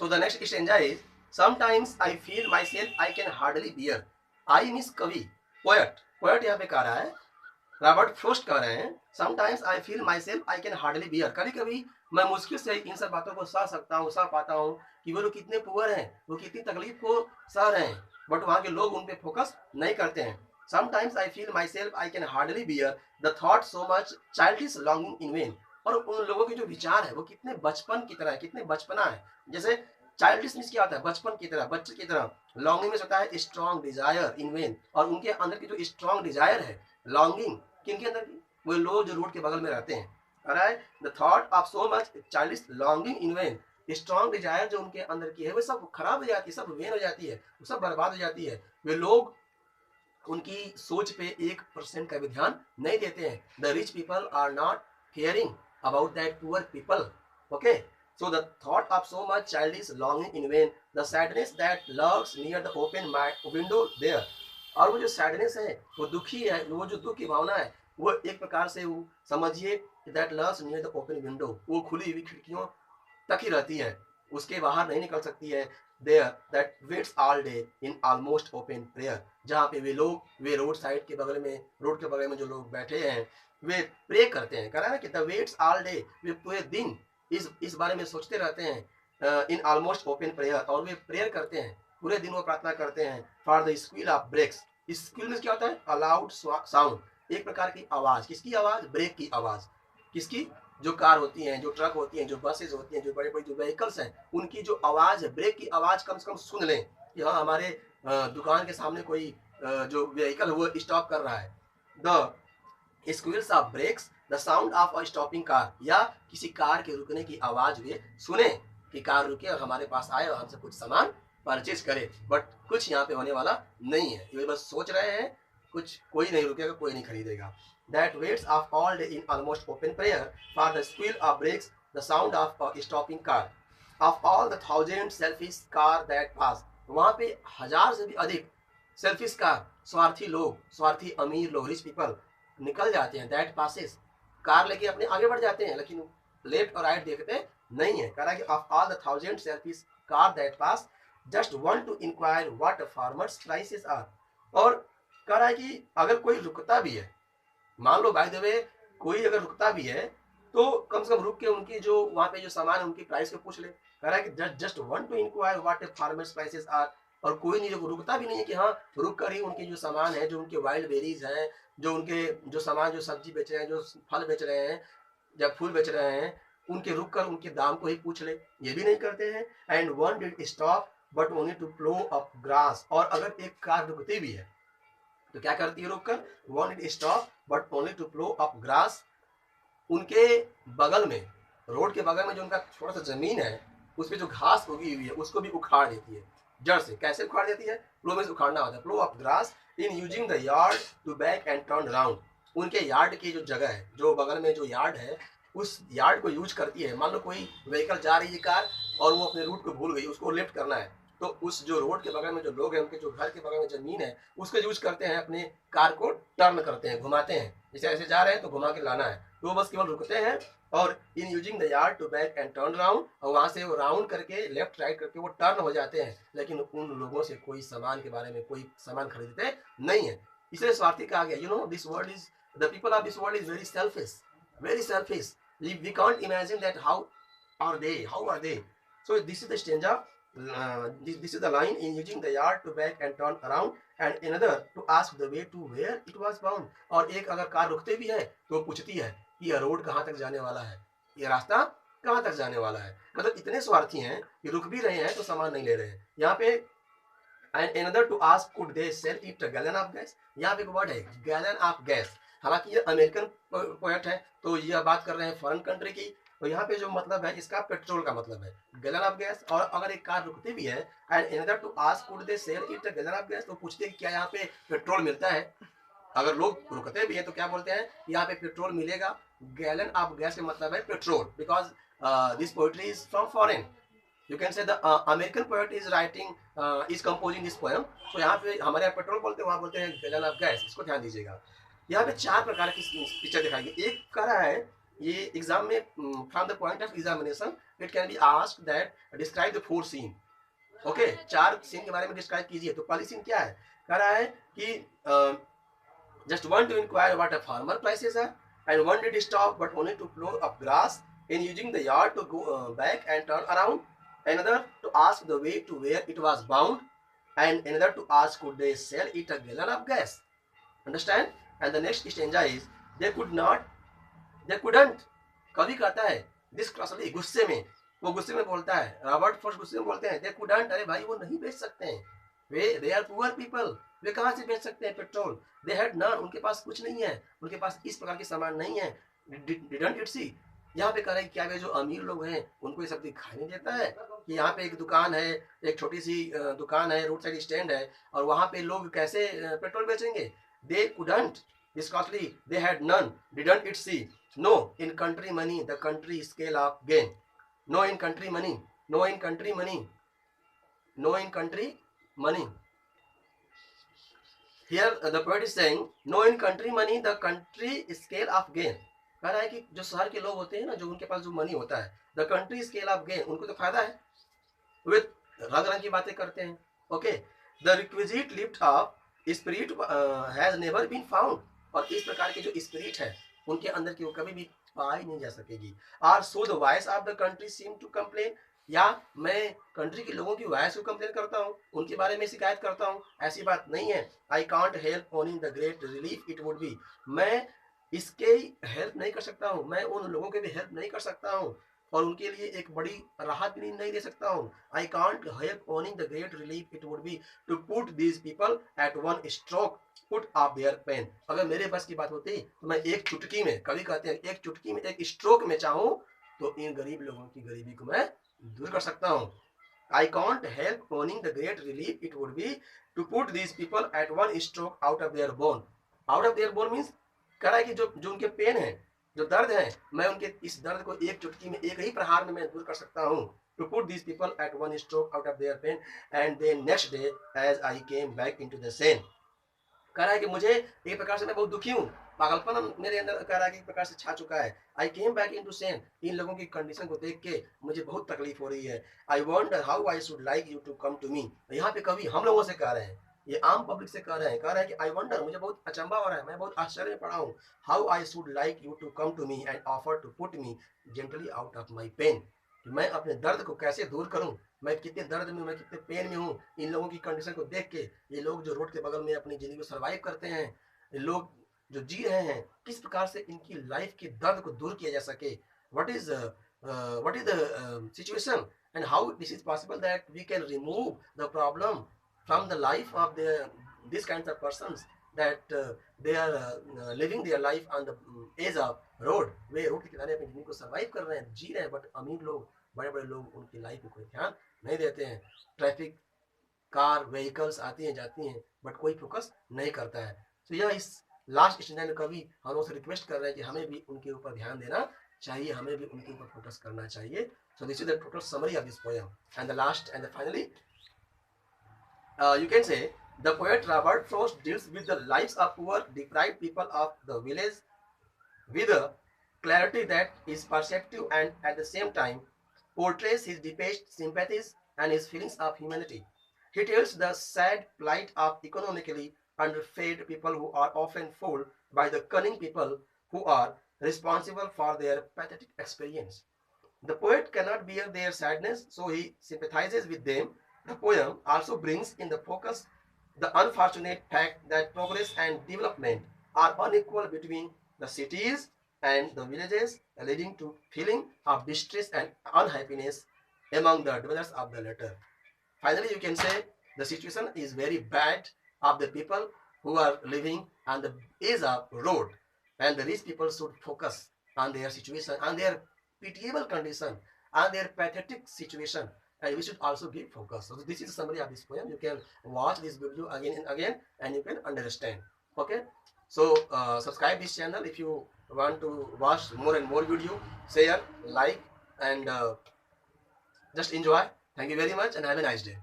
So the next stanza is, sometimes I feel myself I can hardly bear. I miss कवि, poet. poet यहाँ पे कह रहा है, रॉबर्ट फ्रोस्ट कह रहे हैं, sometimes I feel myself I can hardly bear, कभी कभी मैं मुश्किल से इन सब बातों को सह सकता हूँ, सह पाता हूँ कि वो लोग कितने पुअर हैं, वो कितनी तकलीफ को सह रहे हैं, बट वहाँ के लोग उन पर फोकस नहीं करते हैं. Sometimes I feel myself I can hardly bear the thought so much childish longing in when. और उन लोगों के जो विचार है वो कितने बचपन की तरह है, कितने बचपना है. जैसे चाइल्डिश मीन्स क्या होता है, बचपन की तरह, बच्चे की तरह. लॉन्गिंग में होता है स्ट्रॉन्ग डिजायर इन वेन, और उनके अंदर की जो स्ट्रॉन्ग डिजायर है, लॉन्गिंग किनके अंदर की, वो लोग जो रोड के बगल में रहते हैं. Right, the thought of so much childish longing in when, strong Dzire जो उनके अंदर की है वो सब खराब हो जाती है, सब वेन हो जाती है, वो सब बर्बाद हो जाती है. वे लोग उनकी सोच पे 1% का भी ध्यान नहीं देते हैं. The rich people are not caring about that poor people. Okay, so the thought of so much childish longing in vain, the sadness that lurks near the open window there. और वो जो सैडनेस है, वो दुखी है, वो जो दुख की भावना है, वो एक प्रकार से वो समझिए that lures near the open window, वो खुली हुई खिड़कियों तक ही रहती है, उसके बाहर नहीं निकल सकती है. There that waits all day in almost open prayer, जहाँ पे वे लोग, वे रोड साइड के बगल में, रोड के बगल में जो लोग बैठे हैं वे प्रे करते हैं. कह रहा है ना कि द वेट्स ऑल डे, वे पूरे दिन इस बारे में सोचते रहते हैं. इन ऑलमोस्ट ओपन प्रेयर, और वे प्रेयर करते हैं, पूरे दिन वो प्रार्थना करते हैं. For the squeal of brakes, squeal में क्या होता है, अलाउड साउंड, एक प्रकार की आवाज. किसकी आवाज, ब्रेक की आवाज. किसकी, जो कार होती हैं, जो ट्रक होती हैं, जो बसेज होती हैं, जो बड़े बड़े जो व्हीकल्स हैं, उनकी जो आवाज है, ब्रेक की आवाज कम से कम सुन लें कि हाँ हमारे दुकान के सामने कोई जो व्हीकल है वो स्टॉप कर रहा है. The squeals of brakes, the sound of a stopping car, या किसी कार के रुकने की आवाज वे सुने कि कार रुके और हमारे पास आए और हमसे कुछ सामान परचेज करे. बट कुछ यहाँ पे होने वाला नहीं है, ये बस सोच रहे हैं, कुछ कोई नहीं रुकेगा, कोई नहीं खरीदेगा. That waits of all day in almost open prayer for the squeal of brakes, the sound of a stopping car, of all the thousand selfish car that pass. वहाँ पे 1000 से भी अधिक सेल्फिश कार, स्वार्थी लोग, स्वार्थी अमीर लोग, रिच पीपल निकल जाते हैं. दैट पासेस, कार लेके अपने आगे बढ़ जाते हैं, लेकिन लेफ्ट और राइट देखते नहीं है. कह रहा है कि of all the thousand selfish car that pass, just want to inquire what farmers prices are. और कह रहा है कि अगर कोई रुकता भी है, मान लो बाय द वे कोई अगर रुकता भी है, तो कम से कम रुक के उनकी जो वहाँ पे जो सामान है उनकी प्राइस को पूछ ले. कह रहा है कि just want to inquire what farmers prices are. और कोई नहीं, जो रुकता भी नहीं है कि हाँ रुक कर ही उनकी जो सामान है, जो उनके वाइल्ड बेरीज हैं, जो उनके जो सामान, जो सब्जी बेच रहे हैं, जो फल बेच रहे हैं या फूल बेच रहे हैं, उनके रुक कर उनके दाम को ही पूछ ले, ये भी नहीं करते हैं. And one did stop but only to plough up grass. और अगर एक कार रुकती भी है तो क्या करती है रुक कर, one did stop but only to plough up grass. उनके बगल में, रोड के बगल में जो उनका थोड़ा सा जमीन है, उस पर जो घास उगी हुई है उसको भी उखाड़ देती है जड़ से. कैसे उखाड़ देती है, प्लो में से उखाड़ना होता है, plough off grass in using the yard to back and turn round. उनके यार्ड की जो जगह है, जो बगल में जो यार्ड है, उस यार्ड को यूज करती है. मान लो कोई व्हीकल जा रही है कार और वो अपने रूट को भूल गई, उसको लेफ्ट करना है, तो उस जो रोड के बगल में जो लोग हैं, उनके जो घर के बगल में जमीन है, उसको यूज करते हैं, अपने कार को टर्न करते हैं, घुमाते हैं. जैसे ऐसे जा रहे हैं तो घुमा के लाना है, तो वो बस केवल रुकते हैं और in using the yard to back and turn round, और वहां से वो राउंड करके लेफ्ट राइट करके वो टर्न हो जाते हैं. लेकिन उन लोगों से कोई सामान के बारे में कोई सामान खरीदते नहीं है. इसलिए स्वार्थी कहा गया. You know this world is, the people of this world is very selfish, very selfish. We can't imagine that how are they. So this is the stanza. This is the line, in using the yard to back and turn around, and another to ask the way to where it was bound. और एक अगर car रुकते भी है तो पूछती है कि यह रोड कहाँ तक जाने वाला है, यह रास्ता कहाँ तक जाने वाला है. मतलब इतने स्वार्थी हैं कि रुक भी रहे हैं तो सामान नहीं ले रहे हैं. यहाँ पे and another to ask could they sell it a gallon of gas. यहाँ पे एक वर्ड है गैलन ऑफ गैस. हालांकि ये अमेरिकन पोएट है तो यह बात कर रहे हैं फॉरेन कंट्री की, तो यहाँ पे जो मतलब है इसका पेट्रोल का मतलब है, गैलन ऑफ गैस. और अगर एक कार रुकती भी है, and another to ask could they sell it a gallon of gas, तो पूछते हैं क्या यहाँ पे पेट्रोल मिलता है. अगर लोग रुकते भी हैं तो क्या बोलते हैं, यहाँ पे पेट्रोल मिलेगा. गैलन ऑफ गैस का मतलब है petrol, because this poetry is from foreign. You can say the American poet is writing, is composing this poem. तो यहाँ पे हमारे यहाँ पेट्रोल बोलते हैं, वहाँ बोलते हैं गैलन ऑफ गैस. इसको ध्यान दीजिएगा. यहाँ पे 4 प्रकार की पिक्चर दिखाई गई. एक कह रहा है ये एग्जाम में from the point of examination it can be asked that describe the 4 scene. Okay, 4 scene के बारे में डिस्क्राइब कीजिए। तो पहली सीन क्या है, कह रहा है कि just one to inquire what a farmer prices are, and one did stop but only to plow up grass, in using the yard to go back and turn around, another to ask the way to where it was bound, and another to ask could they sell it a gallon of gas. Understand? And the next stanza is they could not, they couldn't. कवि कहता है this क्रॉसली, गुस्से में, वो गुस्से में बोलता है, रॉबर्ट फर्स्ट गुस्से में बोलते हैं, दे कुडंट, अरे भाई वो नहीं बेच सकते हैं, वे दे आर पुअर पीपल, वे कहाँ से बेच सकते हैं पेट्रोल, दे हैड नन, उनके पास कुछ नहीं है, उनके पास इस प्रकार के सामान नहीं है, डिडंट इट सी। यहाँ पे कह रहे हैं क्या वे जो अमीर लोग हैं उनको ये सब दिखाई नहीं देता है कि यहाँ पे एक दुकान है, एक छोटी सी दुकान है, रोड साइड स्टैंड है, और वहाँ पे लोग कैसे पेट्रोल बेचेंगे। They couldn't this costly, they had none, didn't it see, no in country money the country scale of gain, no in country money, no in country money, no in country money. Here the poet is saying no in country money the country scale of gain, कह रहा है कि जो शहर के लोग होते हैं ना, जो उनके पास जो मनी होता है, the country scale of gain, उनको तो फायदा है, वे रंग रंग की बातें करते हैं। Okay, the requisite lift of spirit has never been found, और इस प्रकार के जो स्पिरिट है उनके अंदर की वो कभी भी पाई नहीं जा सकेगी। Or so the voice of the country seem to complain, या मैं कंट्री के लोगों की वॉइस को कंप्लेन करता हूँ, उनके बारे में शिकायत करता हूँ, ऐसी बात नहीं है। I can't help owning the great relief it would be, मैं इसके हेल्प नहीं कर सकता हूँ, मैं उन लोगों के भी हेल्प नहीं कर सकता हूँ और उनके लिए एक बड़ी राहत भी नहीं दे सकता हूँ। I can't help owning the great relief it would be to put these people at one stroke put off their pen, अगर मेरे बस की बात होती तो मैं एक चुटकी में, कवि कहते हैं एक चुटकी में, एक स्ट्रोक में चाहूँ तो इन गरीब लोगों की गरीबी को मैं दूर कर सकता हूँ। I can't help owning the great relief it would be to put these people at one stroke out of there bone, out of there bone means कह रहा है कि जो उनके पेन है, जो दर्द है, मैं उनके इस दर्द को एक चुटकी में, एक ही प्रहार में मैं दूर कर सकता हूँ। To put these people at one stroke out of their pain and then next day as I came back into the sane, कह रहा है कि मुझे एक प्रकार से मैं बहुत दुखी हूँ, पागलपन मेरे अंदर कह रहा है कि एक प्रकार से छा चुका है। आई केम बैक इनटू सेन, इन लोगों की कंडीशन को देख के मुझे बहुत तकलीफ हो रही है। I wonder how I should like you to come to me, यहाँ पे कवि हम लोगों से कह रहे हैं, ये आम पब्लिक से कह रहे हैं कि आई वंडर, मुझे बहुत अचंबा हो रहा है, मैं बहुत आश्चर्य में पड़ा हूँ, how I should like you to come to me and offer to put me gently out of my pain, कि मैं अपने दर्द को कैसे दूर करूँ, मैं कितने दर्द में, मैं कितने पेन में हूँ, इन लोगों की कंडीशन को देख के, ये लोग जो रोड के बगल में अपनी जिंदगी को सर्वाइव करते हैं, ये लोग जो जी रहे हैं, किस प्रकार से इनकी लाइफ के दर्द को दूर किया जा सके। What is the situation and how this is possible that we can remove the problem from the life of this kind of persons that they are living their life on the edge of road, way road के किनारे अपनी जिंदगी को survive कर रहे हैं, जी रहे हैं, बट अमीर लोग, बड़े बड़े लोग उनकी लाइफ में कोई ध्यान नहीं देते हैं। ट्रैफिक, कार, व्हीकल्स आती हैं जाती हैं, बट कोई फोकस नहीं करता है। तो यह इस लास्ट स्टेज में कभी हम लोग से रिक्वेस्ट कर रहे हैं कि हमें भी उनके ऊपर ध्यान देना चाहिए, हमें भी उनके ऊपर फोकस करना चाहिए। So this is the total summary of this poem and the last and finally you can say the poet Robert Frost deals with the lives of poor deprived people of the village with a clarity that is perceptive and at the same time portrays his deepest sympathies and his feelings of humanity. He tells the sad plight of economically underfed people who are often fooled by the cunning people who are responsible for their pathetic experience. The poet cannot bear their sadness, so he sympathizes with them. The poem also brings in the focus the unfortunate fact that progress and development are unequal between the cities and the villages, leading to feeling of distress and unhappiness among the dwellers of the latter. Finally, you can say the situation is very bad of the people who are living on the edge of road, and the rich people should focus on their situation, on their pitiable condition, on their pathetic situation, and we should also give focus. So this is a summary of this poem. You can watch this video again and again and you can understand. Okay, so subscribe this channel if you want to watch more and more video. Share, like, and just enjoy. Thank you very much and have a nice day.